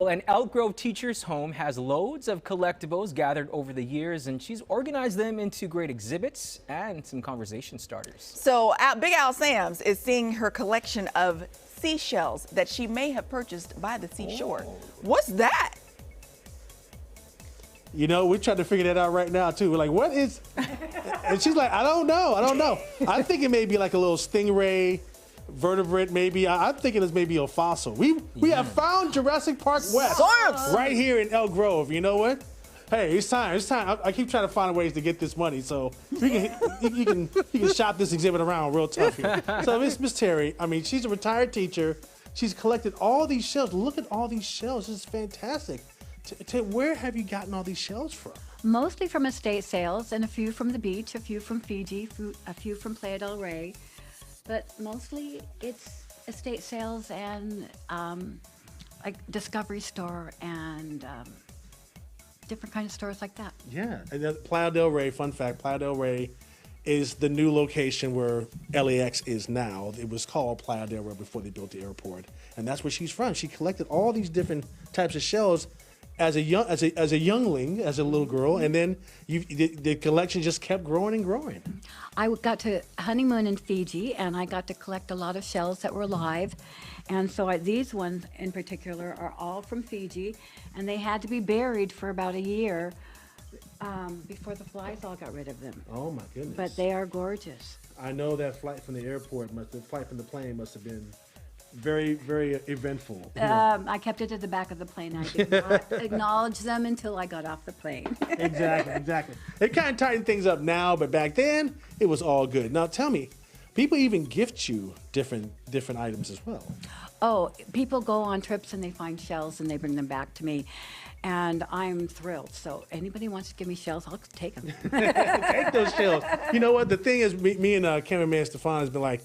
Well, an Elk Grove teacher's home has loads of collectibles gathered over the years, and she's organized them into great exhibits and some conversation starters. So Big Al Sam's is seeing her collection of seashells that she may have purchased by the seashore. What's that? You know, we're trying to figure that out right now too. We're like, what is? And she's like, I don't know. I think it may be like a little stingray, vertebrate maybe. I'm thinking it's maybe a fossil. We have found Jurassic Park West right here in Elk Grove. You know what? Hey, it's time. I keep trying to find ways to get this money, so you can shop this exhibit around real tough here. So Miss Terry, I mean, she's a retired teacher. She's collected all these shells. Look at all these shells. This is fantastic. Where have you gotten all these shells from? Mostly from estate sales, and a few from the beach, a few from Fiji, a few from Playa del Rey. But mostly it's estate sales and like Discovery Store and different kind of stores like that. Yeah, and then Playa del Rey, fun fact, Playa del Rey is the new location where LAX is now. It was called Playa del Rey before they built the airport. And that's where she's from. She collected all these different types of shells as a youngling, as a little girl, and then the collection just kept growing and growing. I got to honeymoon in Fiji, and I got to collect a lot of shells that were live. And so these ones in particular are all from Fiji, and they had to be buried for about a year before the flies all got rid of them. Oh my goodness. But they are gorgeous. I know that flight from the airport, the flight from the plane must have been very, very eventful. I kept it at the back of the plane. I did not acknowledge them until I got off the plane. Exactly. They kind of tightened things up now, but back then it was all good. Now tell me, people even gift you different items as well. Oh, people go on trips and they find shells and they bring them back to me. And I'm thrilled. So anybody wants to give me shells, I'll take them. Take those shells. You know what? The thing is, me and cameraman Stefan has been like,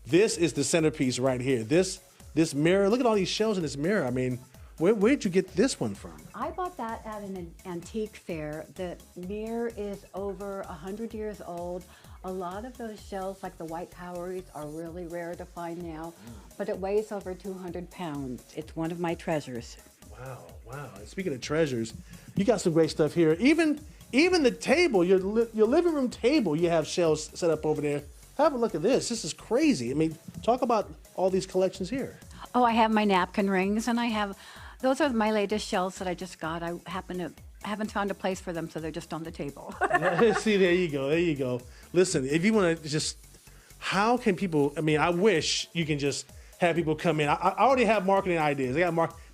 this is the centerpiece right here. This mirror, look at all these shells in this mirror. I mean, where'd you get this one from? I bought that at an antique fair. The mirror is over 100 years old. A lot of those shells, like the white cowries, are really rare to find now, but it weighs over 200 pounds. It's one of my treasures. Wow. And speaking of treasures, you got some great stuff here. Even the table, your living room table, you have shells set up over there. Have a look at this. This is crazy. I mean, talk about all these collections here. Oh, I have my napkin rings, and those are my latest shells that I just got. I haven't found a place for them, so they're just on the table. See, there you go. Listen, if you want to how can people, I mean, I wish you can just have people come in. I already have marketing ideas.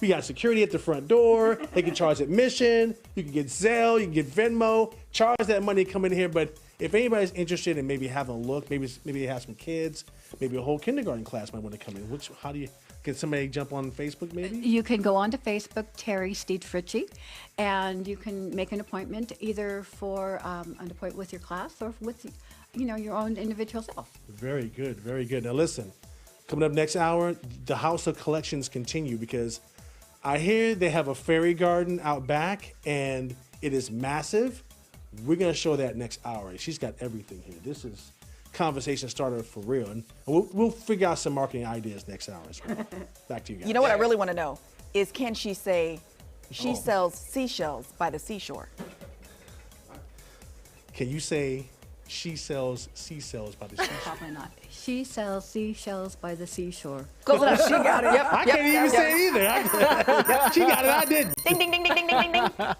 We got security at the front door. They can charge admission. You can get Zelle. You can get Venmo. Charge that money to come in here. But if anybody's interested in maybe having a look, maybe they have some kids, maybe a whole kindergarten class might want to come in. Can somebody jump on Facebook maybe? You can go on to Facebook, Terry Steed Fritchie, and you can make an appointment either for an appointment with your class or with your own individual self. Very good. Now listen, coming up next hour, the House of Collections continue because I hear they have a fairy garden out back and it is massive. We're going to show that next hour. She's got everything here. This is conversation starter for real. And we'll figure out some marketing ideas next hour as well. Back to you guys. You know what I really want to know is, can she say she sells seashells by the seashore? Can you say she sells seashells by the seashore? Probably not. She sells seashells by the seashore. Close enough. She got it. Yep. I can't even say it either. She got it. I didn't. Ding, ding, ding, ding, ding, ding, ding.